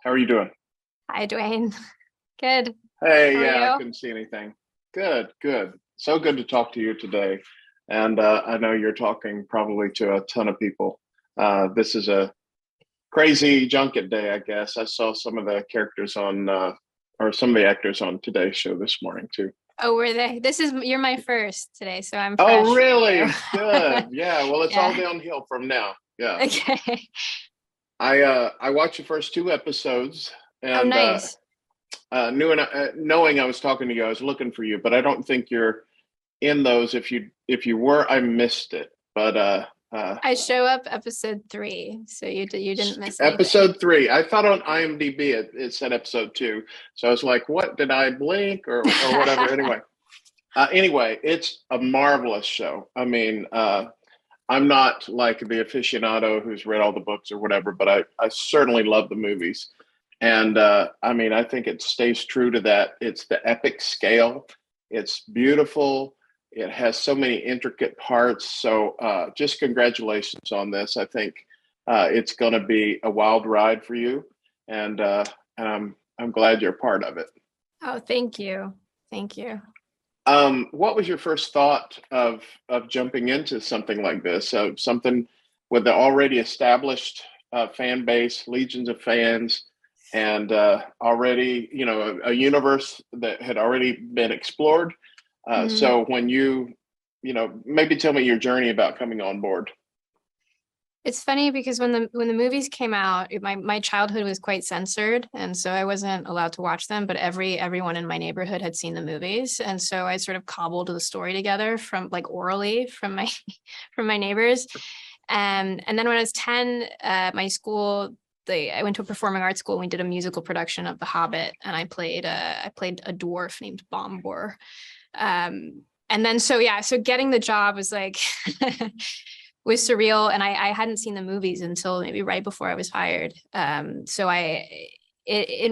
How are you doing? Hi, Dwayne. Good. Hey, How are yeah, I you? couldn't see anything. Good, good. So good to talk to you today. And I know you're talking probably to a ton of people. This is a crazy junket day, I guess. I saw some of the characters or some of the actors on today's show this morning too. Oh, were they? You're my first today, so I'm Oh, fresh for you. really? Good. Yeah. Well, it's all Yeah. downhill from now. Yeah. Okay. I watched the first two episodes, Oh, and nice. knowing I was talking to you, I was looking for you, but I don't think you're in those. If you were, I missed it. But I show up episode 3, so you didn't miss anything. episode three, I thought on IMDb it said episode two, so I was like, what did I blink or whatever? Anyway, it's a marvelous show. I mean, I'm not like the aficionado who's read all the books or whatever, but I certainly love the movies. And I mean, I think it stays true to that. It's the epic scale. It's beautiful. It has so many intricate parts. So just congratulations on this. I think it's going to be a wild ride for you, and I'm glad you're part of it. Oh, thank you. Thank you. What was your first thought of jumping into something like this? Something with the already established fan base, legions of fans, and already a universe that had already been explored. Mhm. So when maybe tell me your journey about coming on board. It's funny because when the movies came out, my childhood was quite censored, and so I wasn't allowed to watch them. But everyone in my neighborhood had seen the movies, and so I sort of cobbled the story together from like orally from my from my neighbors. And then when I was 10, my school I went to a performing arts school. And we did a musical production of The Hobbit, and I played a dwarf named Bombor. And then so getting the job was like was surreal, and I hadn't seen the movies until maybe right before I was hired. In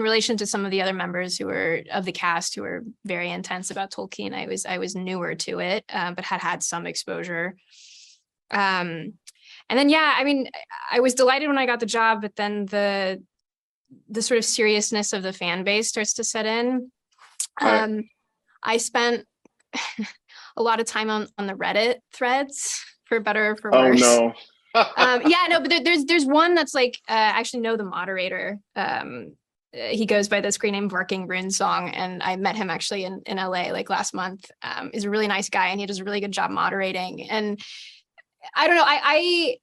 relation to some of the other members who were of the cast who were very intense about Tolkien, I was newer to it, but had some exposure. And then yeah, I mean, I was delighted when I got the job, but then the sort of seriousness of the fan base starts to set in. Right. Um, I spent a lot of time on the Reddit threads, for better or for Oh worse. no. Yeah, no, but there's one that's like I actually know the moderator. He goes by the screen name Barking Rune Song, and I met him actually in LA like last month. Is a really nice guy, and he does a really good job moderating. And I don't know, I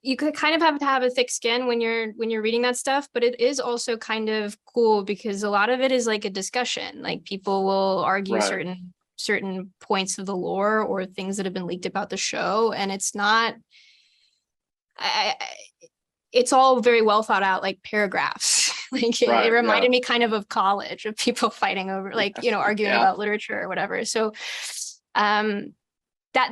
you could kind of have to have a thick skin when you're reading that stuff, but it is also kind of cool because a lot of it is like a discussion. Like people will argue Right. certain points of the lore or things that have been leaked about the show, and it's not I, it's all very well thought out, like paragraphs. Like it Right. Yeah. reminded me kind of college, of people fighting over like arguing Yeah. about literature or whatever. So um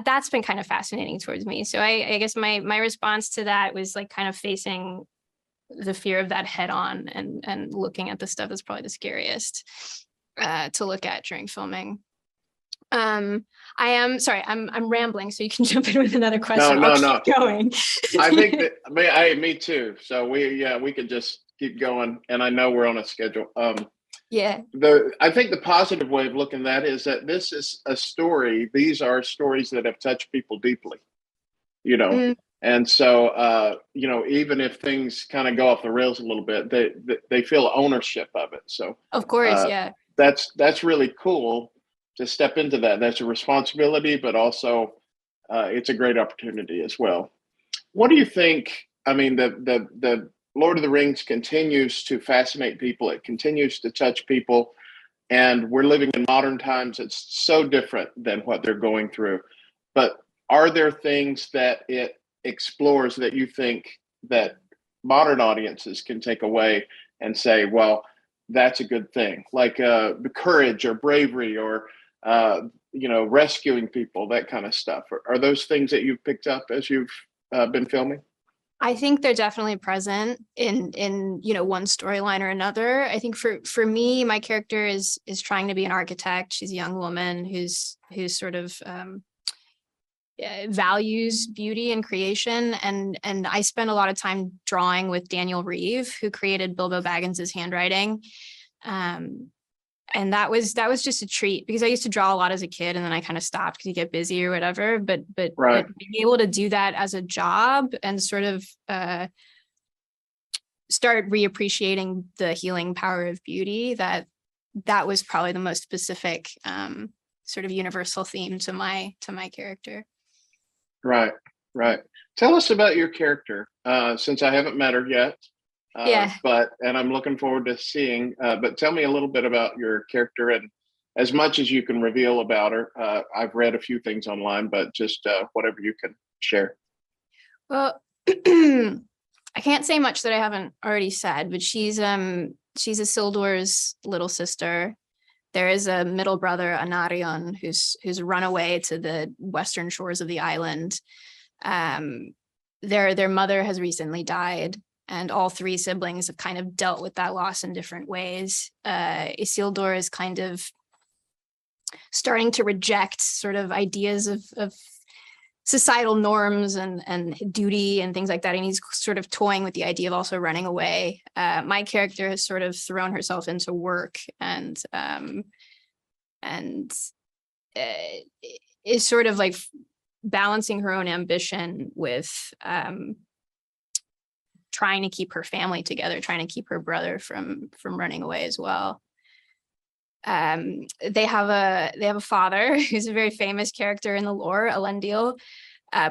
that's been kind of fascinating towards me. So I guess my response to that was like kind of facing the fear of that head on, and looking at the stuff that's probably the scariest to look at during filming. Um, I am sorry, I'm rambling, so you can jump in with another No, question. I'll no, keep no. going. I think that me too. So we could just keep going, and I know we're on a schedule. Yeah. The I think the positive way of looking at that is that this is a story. These are stories that have touched people deeply, you know, Mm, and so even if things kind of go off the rails a little bit, they feel ownership of it. So of course, uh, yeah. that's really cool to step into that. That's a responsibility, but also it's a great opportunity as well. What do you think? I mean, the Lord of the Rings continues to fascinate people. It continues to touch people, and we're living in modern times. It's so different than what they're going through. But are there things that it explores that you think that modern audiences can take away and say, well, that's a good thing, like courage or bravery or rescuing people, that kind of stuff? Are those things that you've picked up as you've been filming? I think they're definitely present in one storyline or another. I think for me, my character is trying to be an architect. She's a young woman who's sort of values beauty and creation, and I spent a lot of time drawing with Daniel Reeve, who created Bilbo Baggins's handwriting. And that was just a treat, because I used to draw a lot as a kid, and then I kind of stopped because you get busy or whatever. But Right. being able to do that as a job and sort of start reappreciating the healing power of beauty, that was probably the most specific sort of universal theme to my character. Right. Right. Tell us about your character, since I haven't met her yet. Yeah. And I'm looking forward to seeing. But tell me a little bit about your character, and as much as you can reveal about her. I've read a few things online, but just whatever you can share. Well, I can't say much that I haven't already said, but she's Isildur's little sister. There is a middle brother, Anarion, who's run away to the western shores of the island. Their mother has recently died, and all three siblings have kind of dealt with that loss in different ways. Isildur is kind of starting to reject sort of ideas of societal norms and duty and things like that. And he's sort of toying with the idea of also running away. My character has sort of thrown herself into work and is sort of like balancing her own ambition with trying to keep her family together, trying to keep her brother from running away as well. They have a father who's a very famous character in the lore, Elendil,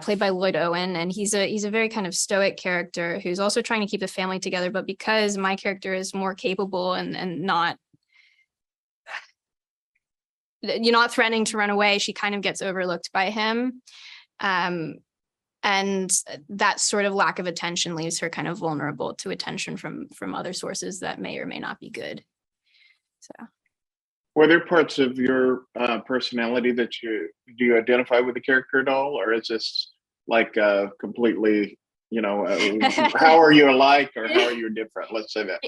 played by Lloyd Owen, and he's a very kind of stoic character who's also trying to keep the family together. But because my character is more capable and not, you're not threatening to run away, she kind of gets overlooked by him. And that sort of lack of attention leaves her kind of vulnerable to attention from other sources that may or may not be good. So. Were there parts of your personality that do you identify with the character at all, or is this like completely, how are you alike or how are you different? Let's say that.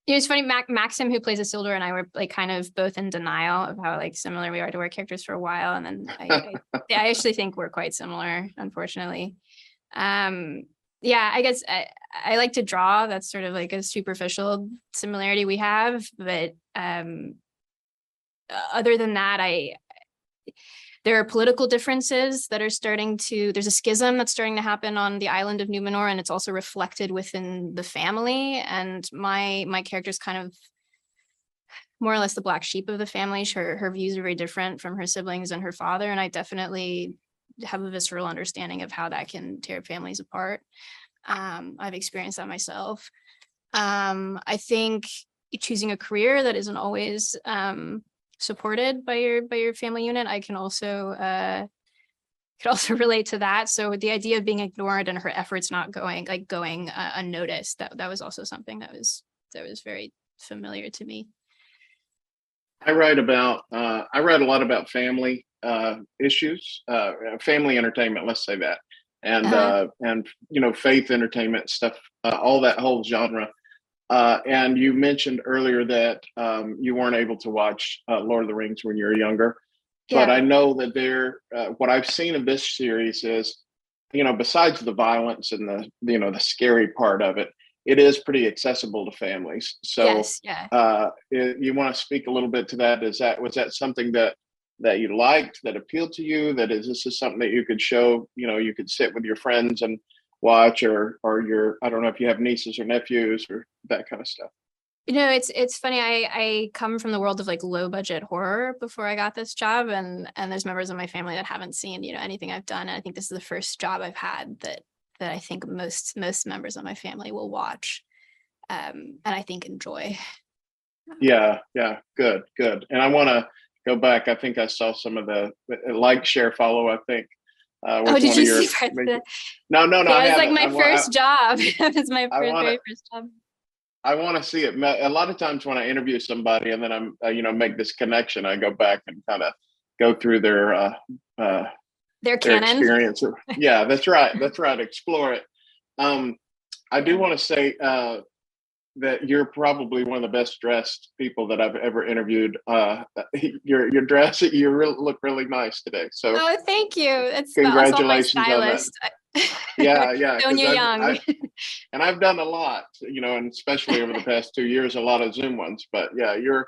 It's funny, Maxim, who plays Isildur, and I were like kind of both in denial of how like similar we are to our characters for a while, and then I actually think we're quite similar, unfortunately. Yeah, I guess I like to draw. That's sort of like a superficial similarity we have, but other than that, there are political differences that are there's a schism that's starting to happen on the island of Numenor, and it's also reflected within the family. And my character's kind of more or less the black sheep of the family. Her views are very different from her siblings and her father, and I definitely have a visceral understanding of how that can tear families apart. I've experienced that myself. I think choosing a career that isn't always supported by your family unit, I can also relate to that. So the idea of being ignored and her efforts not going unnoticed, that was also something that was very familiar to me. I write a lot about family issues, family entertainment, let's say that, and faith entertainment stuff, all that whole genre. And you mentioned earlier that you weren't able to watch Lord of the Rings when you were younger. Yeah. But I know that what I've seen of this series is, besides the violence and the scary part of it, it is pretty accessible to families. So yes, yeah. You want to speak a little bit to that? Was that something that you liked, that appealed to you? This is something that you could show, you could sit with your friends and watch, or I don't know if you have nieces or nephews or that kind of stuff. It's funny. I come from the world of like low budget horror before I got this job, and there's members of my family that haven't seen anything I've done. And I think this is the first job I've had that I think most members of my family will watch, and I think enjoy. Yeah, good. And I want to go back. I think I saw some of the like, share, follow. I think. Did you see part of the... No. Yeah, it was like my first job. It was my very first job. I want to see it. A lot of times when I interview somebody and then I'm, make this connection, I go back and kind of go through their canon experience. Yeah, that's right. Explore it. I do want to say that you're probably one of the best dressed people that I've ever interviewed. Your dress, look really nice today. So Oh, thank you. That's all my congratulations on that. stylist. Yeah, yeah, because Sonia Young. I've done a lot, and especially over the past 2 years, a lot of Zoom ones. But uh, you're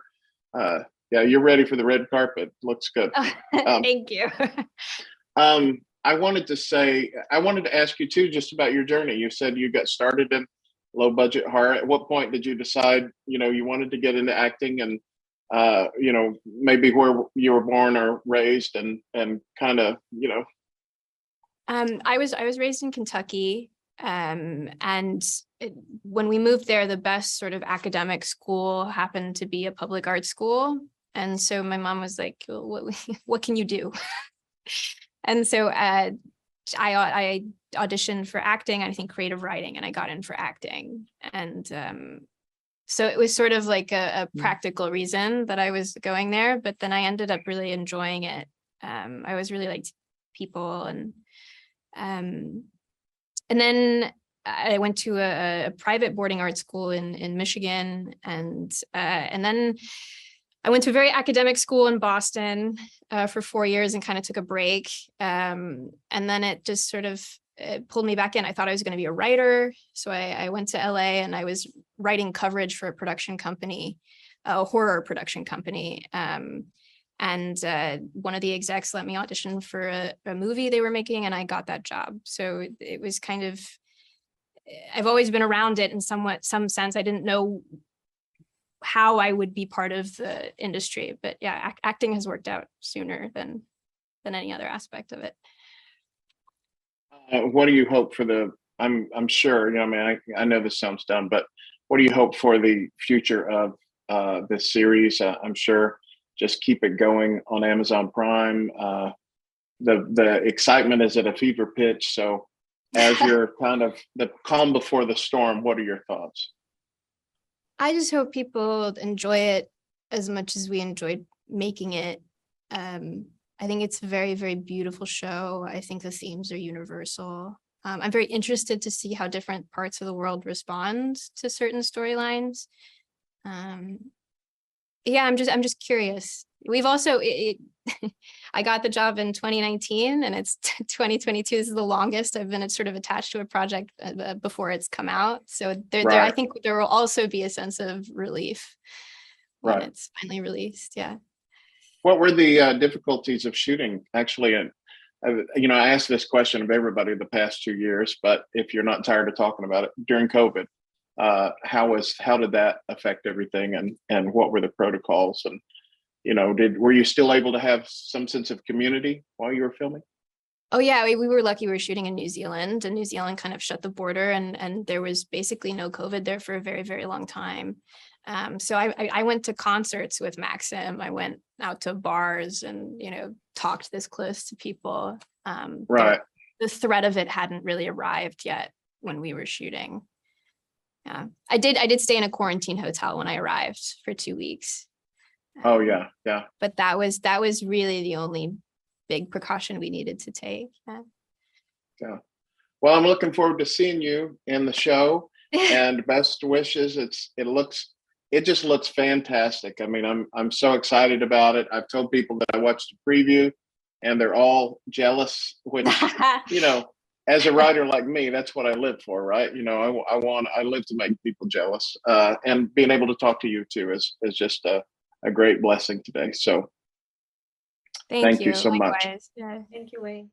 ready for the red carpet. Looks good. Thank you. I wanted to ask you too, just about your journey. You said you got started in low budget horror. At what point did you decide, you wanted to get into acting, and maybe where you were born or raised, and kind of, I was raised in Kentucky, and when we moved there, the best sort of academic school happened to be a public arts school, and so my mom was like, well, "What can you do?" And so I auditioned for acting, I think creative writing, and I got in for acting, and so it was sort of like a practical reason that I was going there, but then I ended up really enjoying it. I was really liked people, and then I went to a private boarding art school in Michigan, and then I went to a very academic school in Boston for 4 years and kind of took a break. And then it just sort of pulled me back in. I thought I was going to be a writer. So I went to LA and I was writing coverage for a production company, a horror production company. And one of the execs let me audition for a movie they were making, and I got that job. So it was kind of, I've always been around it in some sense. I didn't know how I would be part of the industry, but yeah, acting has worked out sooner than any other aspect of it. what do you hope for I'm sure, I know this sounds dumb, but what do you hope for the future of this series? I'm sure just keep it going on Amazon Prime. The excitement is at a fever pitch. So as you're kind of the calm before the storm, what are your thoughts? I just hope people enjoy it as much as we enjoyed making it. I think it's a very, very beautiful show. I think the themes are universal. I'm very interested to see how different parts of the world respond to certain storylines. Yeah, I'm just curious. We've also I got the job in 2019, and it's 2022. This is the longest I've been sort of attached to a project before it's come out. So I think there will also be a sense of relief when it's finally released. Yeah. What were the difficulties of shooting? Actually, and I asked this question of everybody the past 2 years, but if you're not tired of talking about it, during COVID, how did that affect everything, and what were the protocols, and were you still able to have some sense of community while you were filming? Oh yeah, we were lucky. We were shooting in New Zealand, and New Zealand kind of shut the border, and there was basically no COVID there for a very, very long time. So I went to concerts with Maxim. I went out to bars and talked this close to people. The threat of it hadn't really arrived yet when we were shooting. Yeah, I did stay in a quarantine hotel when I arrived for 2 weeks. Oh yeah. But that was really the only big precaution we needed to take. Yeah. Well, I'm looking forward to seeing you in the show, and best wishes. It just looks fantastic. I mean, I'm so excited about it. I've told people that I watched the preview, and they're all jealous, which as a writer like me, that's what I live for, right? I live to make people jealous, and being able to talk to you too is just a great blessing today. So thank you so much. Yeah, thank you, Wayne.